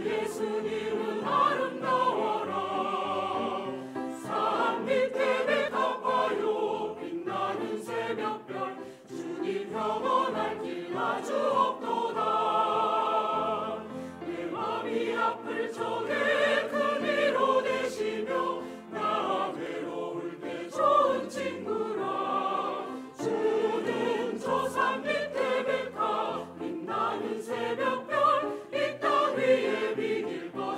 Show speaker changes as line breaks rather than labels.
예수님은 아름다워라. 산 밑에 백합화요 빛나는 새벽별 주님 평온할 길 아주 없도다. 내 맘이 아플 적에 큰 위로 되시며 나 외로울 때 좋은 친구라. 주는 저 산 밑에 백합 빛나는 새벽별 이 땅 위에 비길 것